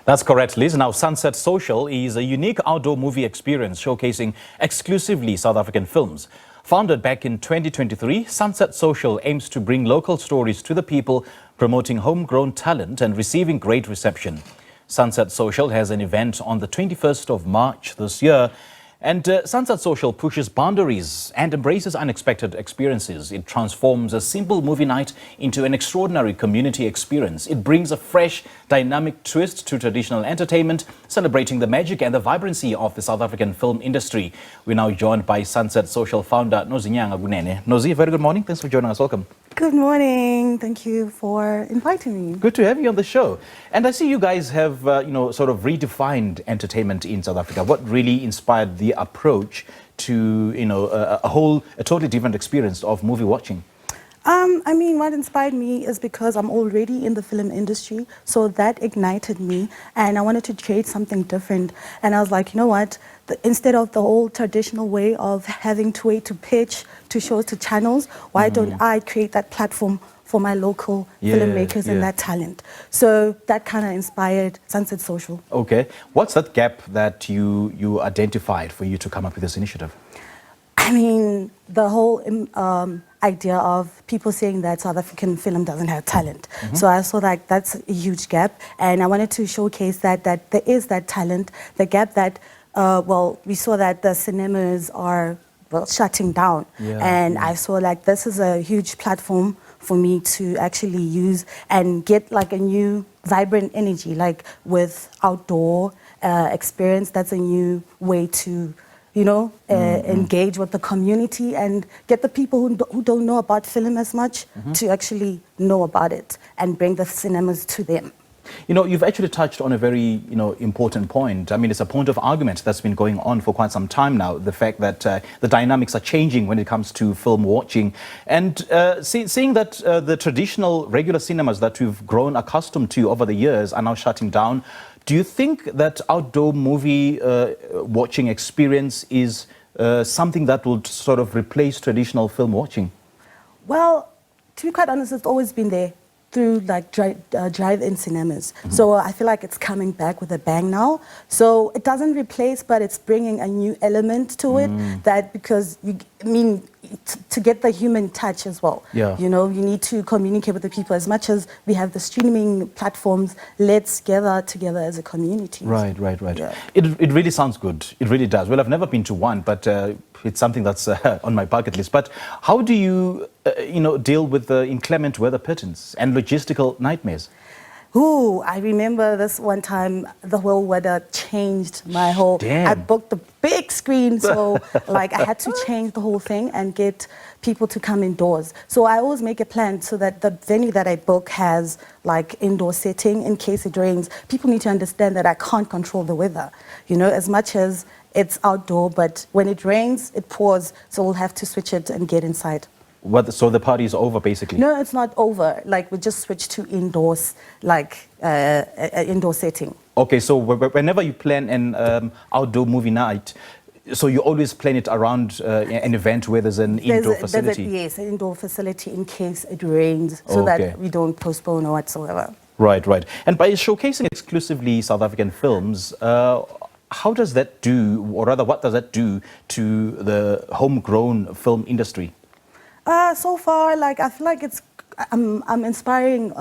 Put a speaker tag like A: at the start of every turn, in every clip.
A: That's correct, Liz. Now, Sun.Set Social is a unique outdoor movie experience showcasing exclusively South African films. Founded back in 2023, Sun.Set Social aims to bring local stories to the people, promoting homegrown talent and receiving great reception. Sun.Set Social has an event on the 21st of March this year. And Sun.Set Social pushes boundaries and embraces unexpected experiences. It transforms a simple movie night into an extraordinary community experience. It brings a fresh, dynamic twist to traditional entertainment, celebrating the magic and the vibrancy of the South African film industry. We're now joined by Sun.Set Social founder Nozinyanga Kunene. Nozi, very good morning. Thanks for joining us. Welcome.
B: Good morning. Thank you for inviting me.
A: Good to have you on the show. And I see you guys have, sort of redefined entertainment in South Africa. What really inspired the approach to, a totally different experience of movie watching?
B: What inspired me is because I'm already in the film industry, so that ignited me, and I wanted to create something different. And I was like, you know what? Instead of the old traditional way of having to wait to pitch to shows to channels, why don't I create that platform for my local filmmakers and that talent? So that kind of inspired Sun.Set Social.
A: Okay. What's that gap that you identified for you to come up with this initiative?
B: The whole idea of people saying that South African film doesn't have talent. So I saw that that's a huge gap, and I wanted to showcase that there is that talent, the gap that, we saw that the cinemas are shutting down. I saw like this is a huge platform for me to actually use and get like a new vibrant energy, like with outdoor experience. That's a new way to engage with the community and get the people who don't know about film as much to actually know about it and bring the cinemas to them.
A: You've actually touched on a very, important point. It's a point of argument that's been going on for quite some time now, the fact that the dynamics are changing when it comes to film watching. And seeing that the traditional regular cinemas that we've grown accustomed to over the years are now shutting down, do you think that outdoor movie watching experience is something that will sort of replace traditional film watching?
B: Well, to be quite honest, it's always been there through like drive-in cinemas. So I feel like it's coming back with a bang now. So it doesn't replace, but it's bringing a new element to it, that because to get the human touch as well. You need to communicate with the people. As much as we have the streaming platforms, let's gather together as a community.
A: Right.
B: Yeah.
A: It really sounds good. It really does. Well, I've never been to one, but it's something that's on my bucket list. But how do you, deal with the inclement weather patterns and logistical nightmares?
B: Ooh, I remember this one time, the whole weather changed my whole...
A: Damn.
B: I booked the big screen, so I had to change the whole thing and get people to come indoors. So I always make a plan so that the venue that I book has like indoor setting in case it rains. People need to understand that I can't control the weather, as much as it's outdoor, but when it rains, it pours, so we'll have to switch it and get inside.
A: So the party is over, basically?
B: No, it's not over. Like, we just switched to indoors, like indoor setting.
A: Okay, so whenever you plan an outdoor movie night, so you always plan it around an event where there's an indoor facility?
B: Yes, an indoor facility in case it rains, so that we don't postpone or whatsoever.
A: Right. And by showcasing exclusively South African films, how does that do, or rather, what does that do to the homegrown film industry?
B: So far, I feel like I'm inspiring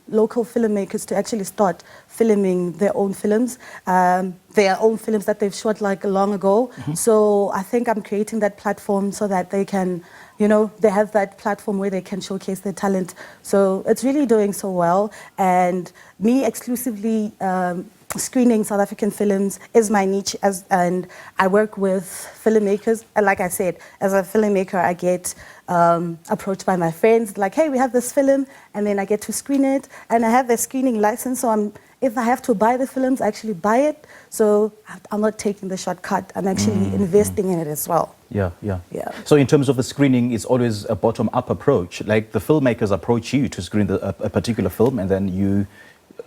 B: local filmmakers to actually start filming their own films that they've shot like long ago. So I think I'm creating that platform so that they can, they have that platform where they can showcase their talent. So it's really doing so well. And me exclusively screening South African films is my niche, and I work with filmmakers. And like I said, as a filmmaker, I get approached by my friends, like, hey, we have this film, and then I get to screen it, and I have a screening license, so if I have to buy the films, I actually buy it. So I'm not taking the shortcut. I'm actually investing in it as well.
A: Yeah. So in terms of the screening, it's always a bottom-up approach. Like the filmmakers approach you to screen a particular film, and then you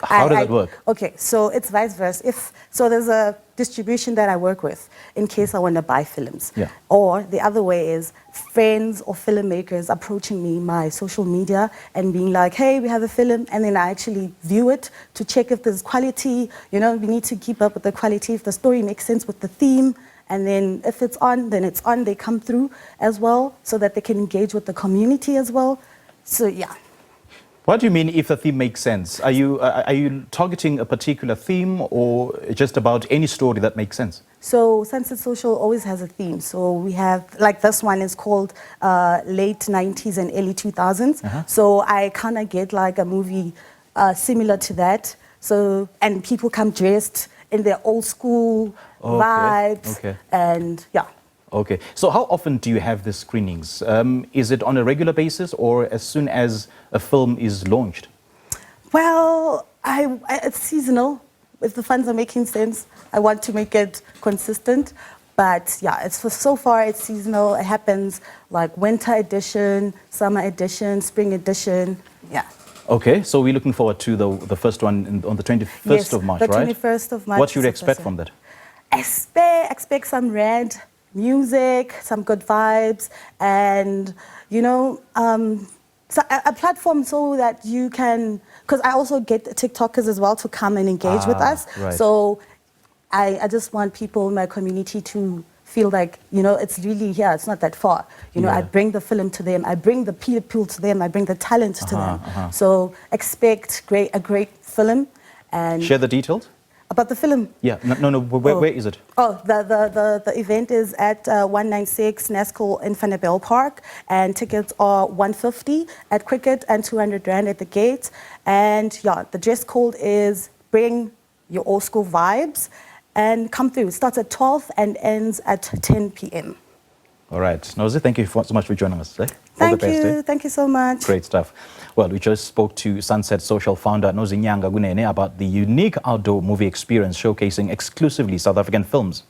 A: How does it work?
B: Okay, so it's vice versa. So there's a distribution that I work with in case I want to buy films.
A: Yeah.
B: Or the other way is friends or filmmakers approaching me, my social media, and being like, hey, we have a film, and then I actually view it to check if there's quality. You know, we need to keep up with the quality, if the story makes sense with the theme, and then if it's on, then it's on. They come through as well so that they can engage with the community as well. So yeah.
A: What do you mean if the theme makes sense? Are you targeting a particular theme or just about any story that makes sense?
B: So Sun.Set Social always has a theme. So we have, like this one is called late 90s and early 2000s. So I kind of get like a movie similar to that. So, and people come dressed in their old school vibes. And yeah.
A: Okay. So how often do you have the screenings? Is it on a regular basis or as soon as a film is launched?
B: Well, it's seasonal. If the funds are making sense, I want to make it consistent. But yeah, so far it's seasonal. It happens like winter edition, summer edition, spring edition. Yeah.
A: Okay, so we're looking forward to the first one on the 21st of March, right?
B: Yes, the 21st of March.
A: What should you expect from that?
B: Expect some red music, some good vibes, and, you know, so a platform so that you can, because I also get TikTokers as well to come and engage with us.
A: Right.
B: So I just want people in my community to feel like, you know, it's really here, it's not that far. You know, I bring the film to them, I bring the people to them, I bring the talent to them. So expect a great film. And
A: share the details?
B: About the film?
A: Yeah, no, where is it?
B: Oh, the event is at 196 Nesco in Vanderbijl Park, and tickets are 150 at Cricket and 200 Rand at the gate. And yeah, the dress code is bring your old school vibes and come through. It starts at 12 and ends at 10 p.m.
A: All right. Nozi, thank you so much for joining us today.
B: Thank you. Thank you so much.
A: Great stuff. Well, we just spoke to Sun.Set Social founder Nozinyanga Kunene about the unique outdoor movie experience showcasing exclusively South African films.